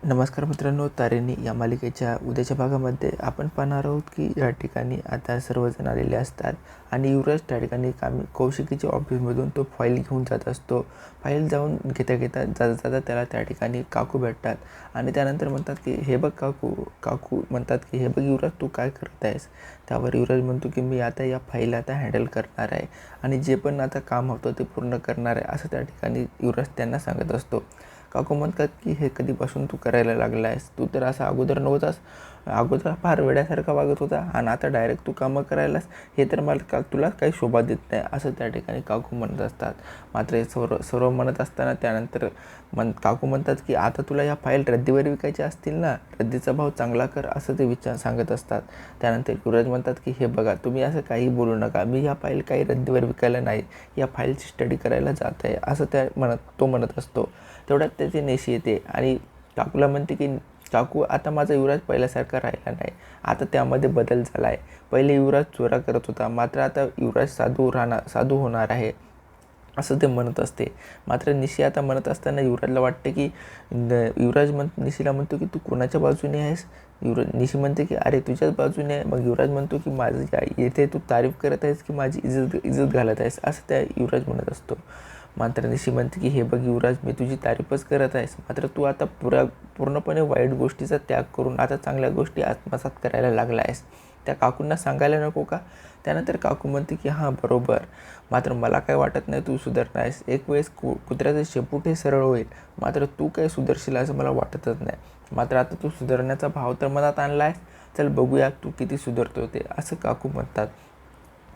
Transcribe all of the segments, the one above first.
नमस्कार मित्रांनो, तारेणी या मालिकेच्या उद्याच्या भागामध्ये आपण पाहणार आहोत की या ठिकाणी आता सर्वजण आलेले असतात आणि युवराज त्या ठिकाणी कौशिकीच्या ऑफिसमधून तो फाईल घेऊन जात असतो. फाईल जाऊन जाता त्याला त्या ठिकाणी काकू भेटतात आणि त्यानंतर म्हणतात की हे बघ काकू म्हणतात की हे बघ युवराज, तू काय करत आहेस? त्यावर युवराज म्हणतो की मी आता या फाईल हँडल करणार आहे आणि जे पण आता काम होतं ते पूर्ण करणार आहे, असं त्या ठिकाणी युवराज त्यांना सांगत असतो. काकू म्हणतात की हे कधीपासून तू करायला लागला आहेस? तू तर असा अगोदर नव्हतास, अगोदर फार वेड्यासारखा वागत होता आणि आता डायरेक्ट तू कामं करायलास, हे तर मला तुला काही शोभा देत नाही, असं त्या ठिकाणी काकू म्हणत असतात. मात्र हे सर्व म्हणत असताना त्यानंतर काकू म्हणतात की आता तुला या फाईल रद्दीवर विकायच्या असतील ना, रद्दीचा भाव चांगला कर, असं ते सांगत असतात. त्यानंतर युवराज म्हणतात की हे बघा, तुम्ही असं काही बोलू नका, मी या फाईल काही रद्दीवर विकायला नाही, या फाईलची स्टडी करायला जात आहे, असं तो म्हणत असतो. तेवढ्यात त्याची नेशी येते आणि काकूला म्हणते की काकू, आता माझा युवराज पहिल्यासारखा राहिला नाही, आता त्यामध्ये बदल झाला आहे. पहिले युवराज चोऱ्या करत होता, मात्र आता युवराज साधू होणार आहे, असं ते म्हणत असते. मात्र निशी आता म्हणत असताना युवराजला वाटते की निशीला म्हणतो की तू कोणाच्या बाजूने आहेस? निशी म्हणते की अरे तुझ्याच बाजूने आहे. मग युवराज म्हणतो की येथे तू तारीफ करत आहेस की माझी इज्जत घालत आहेस, असं त्या युवराज म्हणत असतो. मात्र निशी म्हणते की हे बघ युवराज, मी तुझी तारीफच करत आहेस, मात्र तू आता पूर्णपणे वाईट गोष्टीचा त्याग करून आता चांगल्या गोष्टी आत्मसात करायला लागला आहेस. त्या काकूंना सांगायला नको का? त्यानंतर काकू म्हणते की हां बरोबर, मात्र मला काय वाटत नाही तू सुधारणार आहेस. एक वेळेस कुत्र्याचं शेपूट हे सरळ होईल, मात्र तू काही सुधारशील असं मला वाटतच नाही. मात्र आता तू सुधारण्याचा भाव तर मनात आणला आहेस, चल बघूया तू किती सुधारतो ते, असं काकू म्हणतात.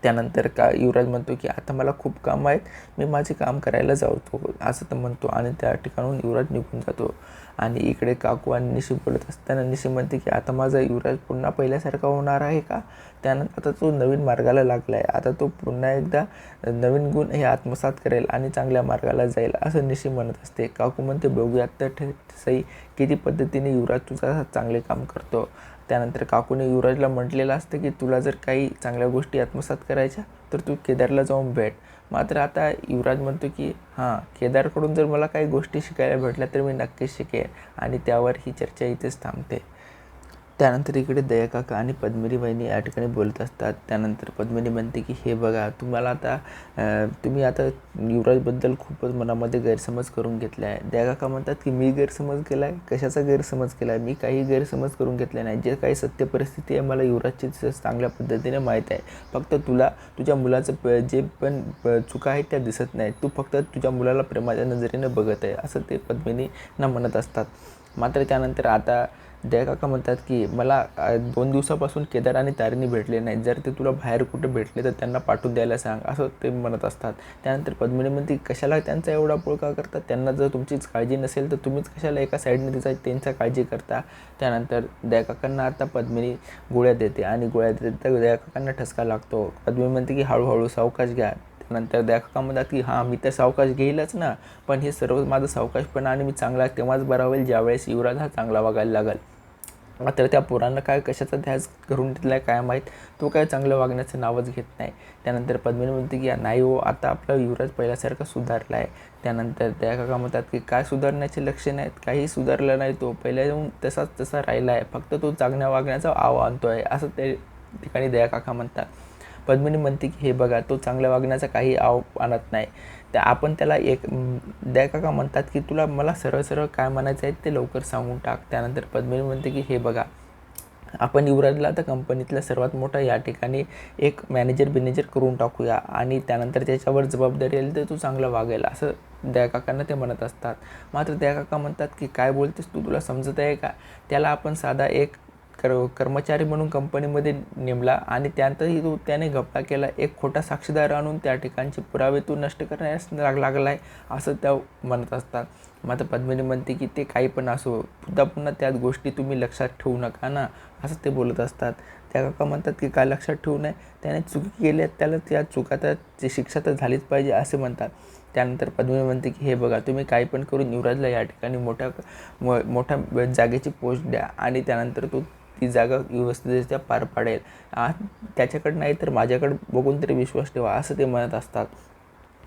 त्यानंतर युवराज म्हणतो की आता मला खूप कामं आहेत, मी माझे काम करायला जातो, असं तर म्हणतो आणि त्या ठिकाणून युवराज निघून जातो. आणि इकडे काकू आणि निशी बोलत असताना निशी म्हणते की आता माझा युवराज पुन्हा पहिल्यासारखा होणार आहे का? त्यानंतर आता तो नवीन मार्गाला लागला आहे, आता तो पुन्हा एकदा नवीन गुण हे आत्मसात करेल आणि चांगल्या मार्गाला जाईल, असं निशी म्हणत असते. काकू म्हणते बघूयात तर सई किती पद्धतीने युवराज तुझा चांगले काम करतो. त्यानंतर काकूने युवराजला म्हटलेलं असतं की तुला जर काही चांगल्या गोष्टी आत्मसात करायच्या तर तू केदारला जाऊन भेट. मात्र आता युवराज म्हणतो की हां, केदारकडून जर मला काही गोष्टी शिकायला भेटल्या तर मी नक्कीच शिकेन, आणि त्यावर ही चर्चा इथेच थांबते. त्यानंतर इकडे दयाकाका आणि पद्मिनी वहिनी या ठिकाणी बोलत असतात. त्यानंतर पद्मिनी म्हणते की हे बघा, तुम्ही आता युवराजबद्दल खूपच मनामध्ये गैरसमज करून घेतला आहे. दयाकाका म्हणतात की मी गैरसमज केला आहे? कशाचा गैरसमज केला आहे? मी काही गैरसमज करून घेतला नाही. जे काही सत्य परिस्थिती आहे मला युवराजची चांगल्या पद्धतीने माहीत आहे. फक्त तुला तुझ्या मुलाचं जे पण चुका आहेत त्या दिसत नाहीत, तू फक्त तुझ्या मुलाला प्रेमाच्या नजरेने बघत आहे, असं ते पद्मिनींना म्हणत असतात. मात्र त्यानंतर आता दयाकाका म्हणतात की मला 2 दिवसापासून केदार आणि तारिणी भेटले नाहीत, जर ते तुला बाहेर कुठे भेटले तर त्यांना पाठवून द्यायला सांग, असं ते म्हणत असतात. त्यानंतर पद्मिनी म्हणते कशाला त्यांचा एवढा का करता? त्यांना जर तुमचीच काळजी नसेल तर तुम्हीच कशाला एका साईडने त्यांचा काळजी करता? त्यानंतर दयाकाकांना आता पद्मिनी गोळ्या देते आणि गोळ्या देते तर दयाकाकांना ठसका लागतो. पद्मिनी म्हणते की हळूहळू सावकाश घ्या. त्यानंतर दयाकाका म्हणतात की हां, मी तर सावकाश घेईलच ना, पण हे सर्व माझं सावकाशपणा आणि मी चांगला तेव्हाच बरा होईल ज्यावेळेस युवराज हा चांगला वागायला लागेल. मात्र त्या पोरांना काय कशाचा ध्यास करून घेतला आहे काय माहीत, तो काय चांगलं वागण्याचं नावच घेत नाही. त्यानंतर पद्मिनी म्हणते की नाही हो, आता आपला युवराज पहिल्यासारखा सुधारला आहे. त्यानंतर त्या काका म्हणतात की काय सुधारण्याचे लक्षण आहेत? काही सुधारलं नाही, तो पहिल्या येऊन तसा राहिला आहे, फक्त तो चांगल्या वागण्याचा आव आणतो आहे, असं त्या ठिकाणी दया काका म्हणतात. पद्मिनी म्हणते की हे बघा, तो चांगल्या वागण्याचा काही आव आणत नाही, आपण त्याला दया काका म्हणतात की तुला मला सरळ सरळ काय म्हणायचं आहे ते लवकर सांगून टाक. त्यानंतर पद्मिनी म्हणते की हे बघा, आपण युवराजला आता कंपनीतला सर्वात मोठा या ठिकाणी एक मॅनेजर करून टाकूया आणि त्यानंतर त्याच्यावर जबाबदारी आली तर तू चांगला वागेल, असं दयाकाकांना ते म्हणत असतात. मात्र दयाकाका म्हणतात की काय बोलतेस तू, तुला समजत आहे का? त्याला आपण साधा एक कर्मचारी म्हणून कंपनीमध्ये नेमला आणि त्यानंतरही त्याने घपला केला, एक खोटा साक्षीदार आणून त्या ठिकाणचे पुरावे तू नष्ट करण्यास लागला आहे, असं त्या म्हणत असतात. मात्र पद्मिनी म्हणते की ते काही पण असो, पुन्हा त्याच गोष्टी तुम्ही लक्षात ठेवू नका ना, असं ते बोलत असतात. त्या काका म्हणतात की काय लक्षात ठेवू नये, त्याने चुकी केली आहे, त्याला त्या चुकाचा शिक्षा तर झालीच पाहिजे, असे म्हणतात. त्यानंतर पद्मिनी म्हणते की हे बघा, तुम्ही काही पण करून युवराजला या ठिकाणी मोठ्या जागेची पोस्ट द्या आणि त्यानंतर ती जागा व्यवस्थितरित्या पार पाडेल. त्याच्याकडे नाही तर माझ्याकडे बघून तरी विश्वास ठेवा, असं ते म्हणत असतात.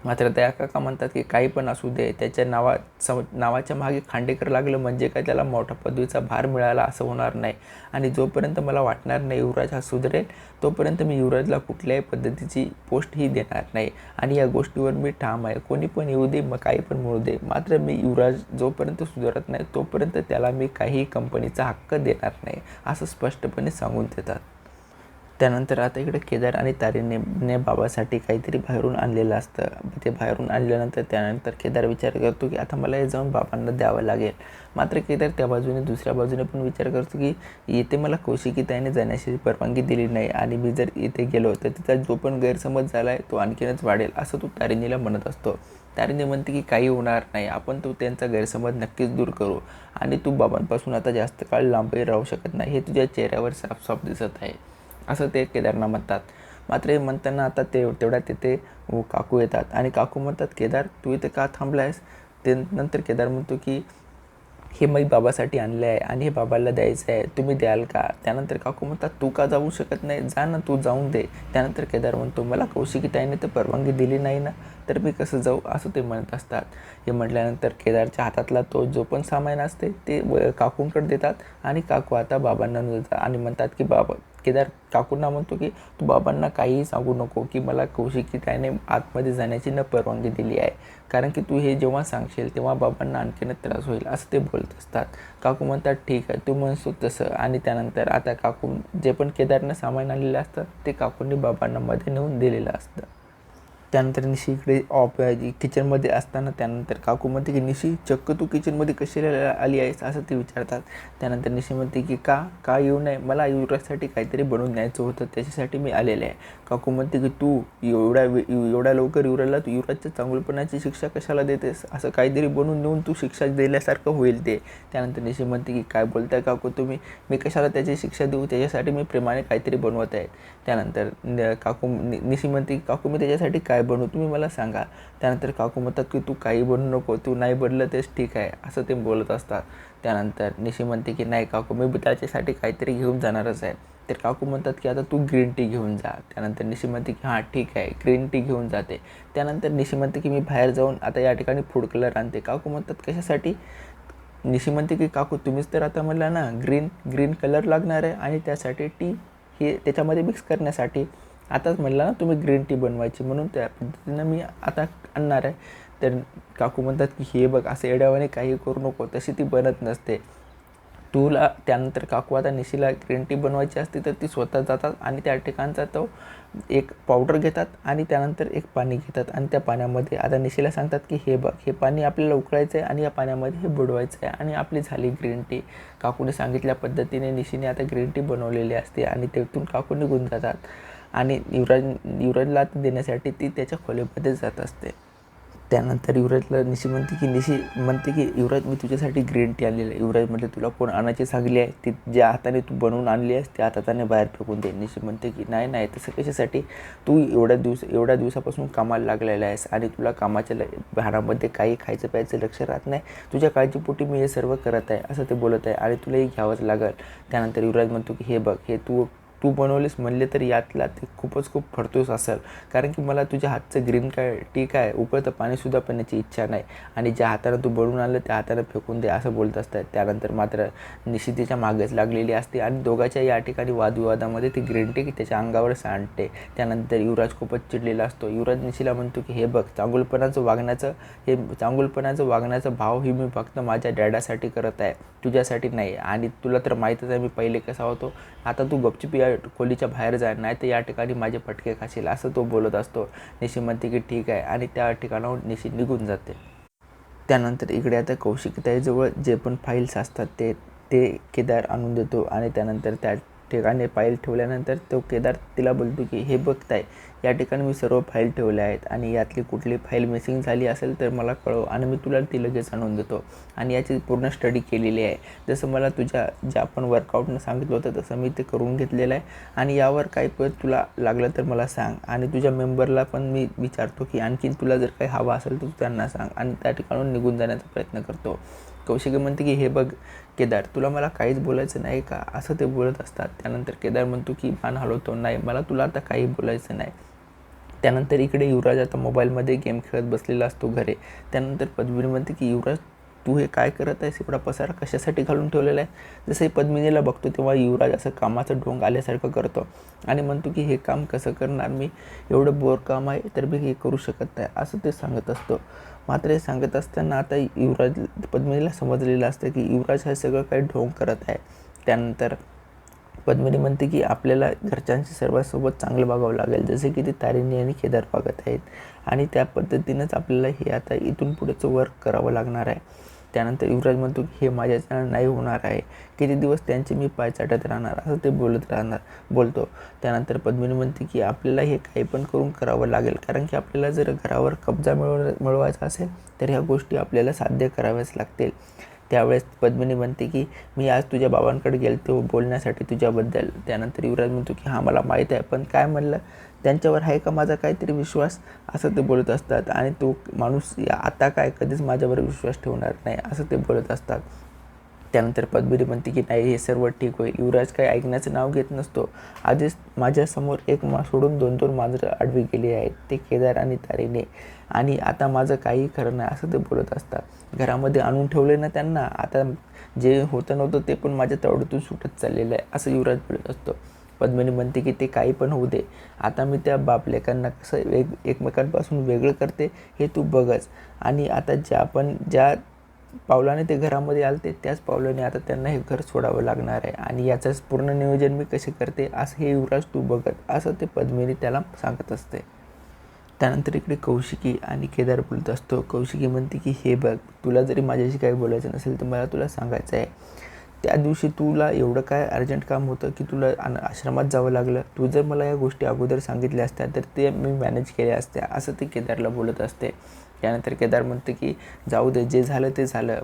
मात्र त्या काका म्हणतात की काही पण असू दे, त्याच्या नावाच्या मागे खांडेकर लागलं म्हणजे काय त्याला मोठा पदवीचा भार मिळाला असं होणार नाही. आणि जोपर्यंत मला वाटणार नाही युवराज हा सुधरेल, तोपर्यंत मी युवराजला कुठल्याही पद्धतीची पोस्ट ही देणार नाही. आणि या गोष्टीवर मी ठाम आहे. कोणी पण येऊ दे, मग काही पण मिळू दे, मात्र मी युवराज जोपर्यंत सुधारत नाही तोपर्यंत त्याला मी काही कंपनीचा हक्क देणार नाही, असं स्पष्टपणे सांगून देतात. त्यानंतर आता इकडे केदार आणि तारेने बाबासाठी काहीतरी बाहेरून आणलेलं असतं. ते बाहेरून आणल्यानंतर त्यानंतर केदार विचार करतो की आता मला हे जाऊन बाबांना द्यावं लागेल. मात्र केदार त्या बाजूने दुसऱ्या बाजूने पण विचार करतो की इथे मला कौशिकीताईने जाण्याची परवानगी दिली नाही आणि मी जर इथे गेलो तर तिचा जो पण गैरसमज झाला आहे तो आणखीनच वाढेल, असं तो तारिणीला म्हणत असतो. तारिणी म्हणते की काही होणार नाही, आपण तो त्यांचा गैरसमज नक्कीच दूर करू आणि तू बाबांपासून आता जास्त काळ लांबही राहू शकत नाही, हे तुझ्या चेहऱ्यावर साफ दिसत आहे, असं ते केदारना म्हणतात. मात्र हे म्हणताना आता तेवढ्यात तिथे काकू येतात आणि काकू म्हणतात, केदार तू इथे का थांबला आहेस? ते नंतर केदार म्हणतो की हे मी बाबासाठी आणले आहे आणि हे बाबाला द्यायचं आहे, तुम्ही द्याल का? त्यानंतर काकू म्हणतात, तू का जाऊ शकत नाही? जा ना, तू जाऊन दे. त्यानंतर केदार म्हणतो, मला कौशिकीताईने तर परवानगी दिली नाही ना, तर मी कसं जाऊ, असं ते म्हणत असतात. हे म्हटल्यानंतर केदारच्या हातातला तो जो पण सामान असते ते काकूंकडे देतात आणि काकू आता बाबांना देतात आणि म्हणतात की केदार काकूंना म्हणतो की तू बाबांना काहीही सांगू नको की मला कौशिकीताईने आतमध्ये जाण्याची न परवानगी दिली आहे, कारण की तू हे जेव्हा सांगशील तेव्हा बाबांना आणखीनच त्रास होईल, असं ते बोलत असतात. काकू म्हणतात, ठीक आहे, तू म्हणतो तसं. आणि त्यानंतर आता काकू जे पण केदारनं सामान आणलेलं असतं ते काकूंनी बाबांना मध्ये नेऊन दिलेलं असतं. त्यानंतर निशी इकडे किचनमध्ये असताना त्यानंतर काकू म्हणते की निशी, चक्क तू किचनमध्ये कशाला आली आहेस, असं ते विचारतात. त्यानंतर निशी म्हणते की का येऊ नये, मला युवराजसाठी काहीतरी बनवून न्यायचं होतं, त्याच्यासाठी मी आलेले आहे. काकू म्हणते की तू एवढ्या लवकर युवराजच्या चांगुलपणाची शिक्षा कशाला देतेस, असं काहीतरी बनवून नेऊन तू शिक्षा दिल्यासारखं होईल ते. त्यानंतर निशी म्हणते की काय बोलताय काकू तुम्ही, मी कशाला त्याची शिक्षा देऊ, त्याच्यासाठी मी प्रेमाने काहीतरी बनवत आहे. त्यानंतर निशी म्हणते की काकू मी त्याच्यासाठी काय बनवू, तुम्ही मला सांगा. त्यानंतर काकू म्हणतात की तू काही बनवू नको, तू नाही बनलं तेच ठीक आहे, असं ते बोलत असतात. त्यानंतर निशी म्हणते की नाही काकू, मी त्याच्यासाठी काहीतरी घेऊन जाणारच आहे. तर काकू म्हणतात की आता तू ग्रीन टी घेऊन जा. त्यानंतर निशी म्हणते की हां ठीक आहे, ग्रीन टी घेऊन जाते. त्यानंतर निशी म्हणते की मी बाहेर जाऊन आता या ठिकाणी फूड कलर आणते. काकू म्हणतात कशासाठी? निशी म्हणते की काकू तुम्हीच तर आता म्हणला ना ग्रीन कलर लागणार आहे आणि त्यासाठी टी हे त्याच्यामध्ये मिक्स करण्यासाठी. आताच म्हणला ना तुम्ही ग्रीन टी बनवायची, म्हणून त्या पद्धतीनं मी आता आणणार आहे. तर काकू म्हणतात की हे बघ, असं येड्यावाने काही करू नको, तशी ती बनत नसते तुला. त्यानंतर काकू आता निशीला ग्रीन टी बनवायची असते तर ती स्वतः जातात आणि त्या ठिकाणचा तो एक पावडर घेतात आणि त्यानंतर एक पाणी घेतात आणि त्या पाण्यामध्ये आता निशीला सांगतात की हे बघ, हे पाणी आपल्याला उकळायचं आहे आणि या पाण्यामध्ये हे बुडवायचं आहे आणि आपली झाली ग्रीन टी. काकूने सांगितल्या पद्धतीने निशीने आता ग्रीन टी बनवलेली असते आणि तेथून काकू निघून जातात आणि युवराजला देण्यासाठी ती त्याच्या खोलीमध्ये जात असते. त्यानंतर युवराजला निशी म्हणते की युवराज, मी तुझ्यासाठी ग्रीन टी आणलेलं आहे. युवराज म्हटलं, तुला कोण आणायची सांगली आहे? ती ज्या हाताने तू बनवून आणली आहेस त्या हाताने बाहेर फेकून दे. निशी म्हणते की नाही तसं कशासाठी, तू एवढ्या दिवसापासून कामाला लागलेला आहेस आणि तुला कामाच्या भारामध्ये काही खायचं प्यायचं लक्ष राहत नाही, तुझ्या काळजीपोटी मी हे सर्व करत आहे, असं ते बोलत आहे आणि तुलाही घ्यावंच लागेल. त्यानंतर युवराज म्हणतो की हे बघ, हे तू बनवलेस म्हणले तर यातला ते खूप फडतूस असेल, कारण की मला तुझ्या हातचं ग्रीन टी काय उकळतं पाणीसुद्धा पिण्याची इच्छा नाही आणि ज्या हातानं तू बनवून आणलं त्या हातानं फेकून दे, असं बोलत असतात. त्यानंतर मात्र निशी तिच्या मागेच लागलेली असते आणि दोघांच्या या ठिकाणी वादविवादामध्ये ती ग्रीन टी त्याच्या अंगावर सांडते. त्यानंतर युवराज खूपच चिडलेला असतो. युवराज निशीला म्हणतो की हे बघ, चांगुलपणाचं वागण्याचं भाव ही मी फक्त माझ्या डॅडासाठी करत आहे, तुझ्यासाठी नाही. आणि तुला तर माहीतच आहे मी पहिले कसा होतो, आता तू गपचूप या खोलीच्या बाहेर जाय, नाही तर या ठिकाणी माझे फटके खाशील, असं तो बोलत असतो. निशी म्हणते की ठीक आहे आणि त्या ठिकाणाहून निशी निघून जाते. त्यानंतर इकडे आता कौशिकीताईजवळ जे पण फाईल्स असतात ते केदार आणून देतो आणि त्यानंतर त्या ठिकाणी फाईल ठेवल्यानंतर तो केदार तिला बोलतो की हे बघ ताई, या ठिकाणी मी सर्व फाईल ठेवल्या आहेत आणि यातली कुठली फाईल मिसिंग झाली असेल तर मला कळव आणि मी तुला ती लगेच आणून देतो आणि याची पूर्ण स्टडी केलेली आहे. जसं मला तुझ्या ज्या पण वर्कआउटनं सांगितलं होतं तसं मी ते करून घेतलेलं आहे आणि यावर काही पण तुला लागलं तर मला सांग आणि तुझ्या मेंबरला पण मी विचारतो की आणखीन तुला जर काही हवं असेल तर त्यांना सांग आणि त्या ठिकाणून निघून जाण्याचा प्रयत्न करतो. कौशिकी म्हणते की हे बघ केदार, तुला मला काहीच बोलायचं नाही का, असं ते बोलत असतात. त्यानंतर केदार म्हणतो की मान हलवतो, नाही मला तुला आता काही बोलायचं नाही. त्यानंतर इकडे युवराज आता मोबाईलमध्ये गेम खेळत बसलेला असतो घरी. त्यानंतर पद्मिनी म्हणते की युवराज तू हे काय करत आहेस, एवढा पसारा कशासाठी घालून ठेवलेला आहे. जसंही पद्मिनीला बघतो तेव्हा युवराज असं कामाचं ढोंग आल्यासारखं करतो आणि म्हणतो की हे काम कसं करणार मी, एवढं बोर काम आहे तर मी हे करू शकत नाही असं ते सांगत असतो. मात्र हे सांगत असताना आता युवराज पद्मिनीला समजलेलं असतं की युवराज हे सगळं काही ढोंग करत आहे. त्यानंतर पद्मिनी म्हणते की आपल्याला घरच्यांशी सर्वांसोबत चांगलं वागावं लागेल, जसे की ते तारिणी आणि केदार वागत आहेत आणि त्या पद्धतीनंच आपल्याला हे आता इथून पुढेचं वर्क करावं लागणार आहे. त्यानंतर युवराज म्हणतो की हे माझ्याच्यानं नाही होणार आहे, किती दिवस त्यांचे मी पाय चाटत राहणार असं ते बोलतो. त्यानंतर पद्मिनी म्हणते की आपल्याला हे काही पण करून करावं लागेल, कारण की आपल्याला जर घरावर कब्जा मिळवायचा असेल तर ह्या गोष्टी आपल्याला साध्य कराव्याच लागतील. त्यावेळेस पद्मिनी म्हणते की मी आज तुझ्या बाबांकडे गेलतो बोलण्यासाठी तुझ्याबद्दल. त्यानंतर युवराज म्हणतो की हां मला माहीत आहे, पण काय म्हणलं त्यांच्यावर आहे का माझा काहीतरी विश्वास, असं ते बोलत असतात. आणि तो माणूस आता काय कधीच माझ्यावर विश्वास ठेवणार नाही असं ते बोलत असतात. त्यानंतर पद्मिनी म्हणते की नाही हे सर्व ठीक होईल. युवराज काही ऐकण्याचं नाव घेत नसतो. आधीच माझ्यासमोर एक सोडून 2-2 मांजरं आडवी गेली आहेत, ते केदार आणि तारिणी, आणि आता माझं काही खरं नाही असं ते बोलत असतात. घरामध्ये आणून ठेवले ना त्यांना, आता जे होतं नव्हतं ते पण माझ्या तवड्यातून सुटत चाललेलं आहे असं युवराज बोलत असतो. पद्मिनी म्हणते की ते काही पण होऊ दे, आता मी त्या बापलेकांना कसं एकमेकांपासून वेगळं करते हे तू बघच. आणि आता ज्या पावलाने ते घरामध्ये आलते त्याच पावलाने आता त्यांना हे घर सोडावं लागणार आहे आणि याचंच पूर्ण नियोजन मी कसे करते असं हे युवराज तू बघत, असं ते पद्मिनी त्याला सांगत असते. त्यानंतर इकडे कौशिकी आणि केदार बोलत असतो. कौशिकी म्हणते की हे बघ, तुला जरी माझ्याशी काही बोलायचं नसेल तर मला तुला सांगायचं आहे, त्या दिवशी तुला एवढं काय अर्जंट काम होतं की तुला आश्रमात जावं लागलं. तू जर मला या गोष्टी अगोदर सांगितल्या असत्या तर ते मी मॅनेज केल्या असत्या असं ते केदारला बोलत असते. त्यानंतर केदार म्हणते की जाऊ दे, जे झालं ते झालं,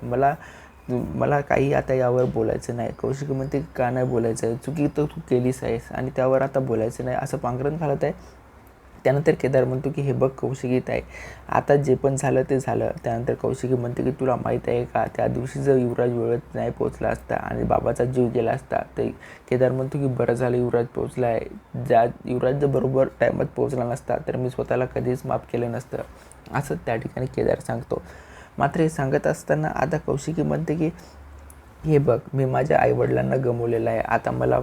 मला काही आता यावर बोलायचं नाही. कौशिकी म्हणते का नाही बोलायचं, चुकी तर तू केलीस आहेस आणि त्यावर आता बोलायचं नाही असं पांघरण घालत आहे. त्यानंतर केदार म्हणतो की हे बघ कौशिकी ताई, आता जे पण झालं ते झालं. त्यानंतर कौशिकी म्हणते की तुला माहीत आहे का, त्या दिवशी जर युवराज वेळेत नाही पोचला असता आणि बाबाचा जीव गेला असता तर केदार म्हणतो की बरं झालं युवराज पोचला आहे, युवराज जर बरोबर टायमात पोचला नसता तर मी स्वतःला कधीच माफ केलं नसतं असं त्या ठिकाणी केदार सांगतो. मात्र हे सांगत असताना आता कौशिकी म्हणते की हे बघ, मी माझ्या आईवडिलांना गमावलेलं आहे, आता मला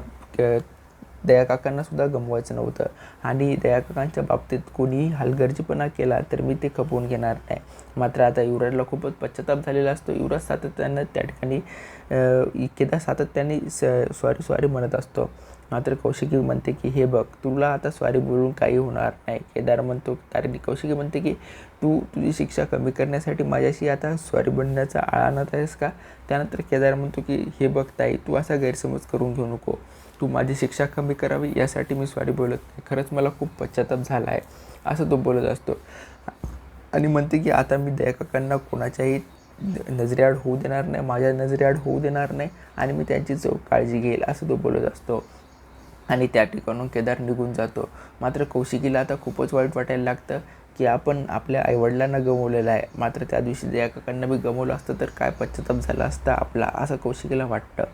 दयाकाकांना सुद्धा गमवायचं नव्हतं आणि दयाकाकांच्या बाबतीत कोणीही हलगर्जीपणा केला तर मी ते खपवून घेणार नाही. मात्र आता युवराजला खूपच पश्चाताप झालेला असतो. युवराज सातत्यानं त्या ठिकाणी केदार सातत्याने सॉरी म्हणत असतो. मात्र कौशिकी म्हणते की हे बघ, तुला आता सॉरी बोलून काही होणार नाही. केदार म्हणतो कौशिकी म्हणते की तू तुझी शिक्षा कमी करण्यासाठी माझ्याशी आता सॉरी बनण्याचा आळा आणत आहेस का. त्यानंतर केदार म्हणतो की हे बघ ताई, तू असा गैरसमज करून घेऊ नको, तू माझी शिक्षा कमी करावी यासाठी मी सॉरी बोलत नाही, खरंच मला खूप पश्चाताप झाला आहे असं तो बोलत असतो. आणि म्हणते की आता मी दयाकाकांना कोणाच्याही नजरेआड होऊ देणार नाही, माझ्या नजरेआड होऊ देणार नाही आणि मी त्यांची काळजी घेईल असं तो बोलत असतो. आणि त्या ठिकाणून केदार निघून जातो. मात्र कौशिकीला आता खूपच वाईट वाटायला लागतं की आपण आपल्या आईवडिलांना गमावलेलं आहे, मात्र त्या दिवशी दयाकाकांना बी गमावलं असतं तर काय पश्चाताप झाला असता आपला असं कौशिकीला वाटतं.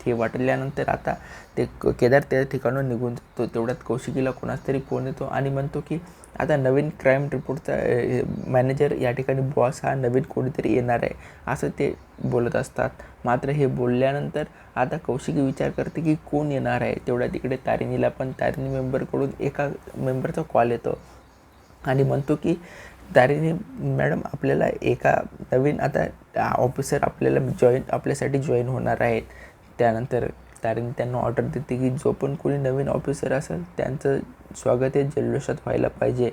हे वाटल्यानंतर आता ते केदार त्या ठिकाणून निघून जातो. तेवढ्यात कौशिकीला कोणाच तरी फोन येतो आणि म्हणतो की आता नवीन क्राईम रिपोर्टचा मॅनेजर या ठिकाणी बॉस हा नवीन कोणीतरी येणार आहे असं ते बोलत असतात. मात्र हे बोलल्यानंतर आता कौशिकी विचार करते की कोण येणार आहे. तेवढ्या तिकडे तारिणी मेंबरकडून एका मेंबरचा कॉल येतो आणि म्हणतो की तारिणी मॅडम, आपल्याला एका नवीन आता ऑफिसर आपल्यासाठी जॉईन होणार आहेत. त्यानंतर तारिणी त्यांना ऑर्डर देते की जो पण कोणी नवीन ऑफिसर असेल त्यांचं स्वागत हे जल्लोषात व्हायला पाहिजे.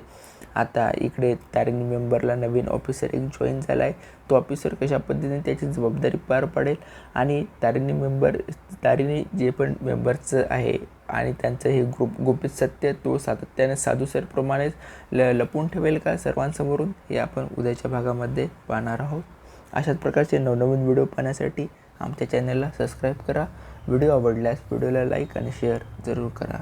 आता इकडे तारिणी मेंबरला नवीन ऑफिसर एक जॉईन झाला आहे. तो ऑफिसर कशा पद्धतीने त्याची जबाबदारी पार पाडेल आणि तारिणी जे पण मेंबरचं आहे आणि त्यांचं हे गुपित सत्य तो सातत्याने साधूसरप्रमाणेच लपवून ठेवेल का सर्वांसमोरून, हे आपण उद्याच्या भागामध्ये पाहणार आहोत. अशाच प्रकारचे नवनवीन व्हिडिओ पाहण्यासाठी आमच्या चॅनलला सबस्क्राईब करा. व्हिडिओ आवडल्यास व्हिडिओला लाईक आणि शेअर जरूर करा.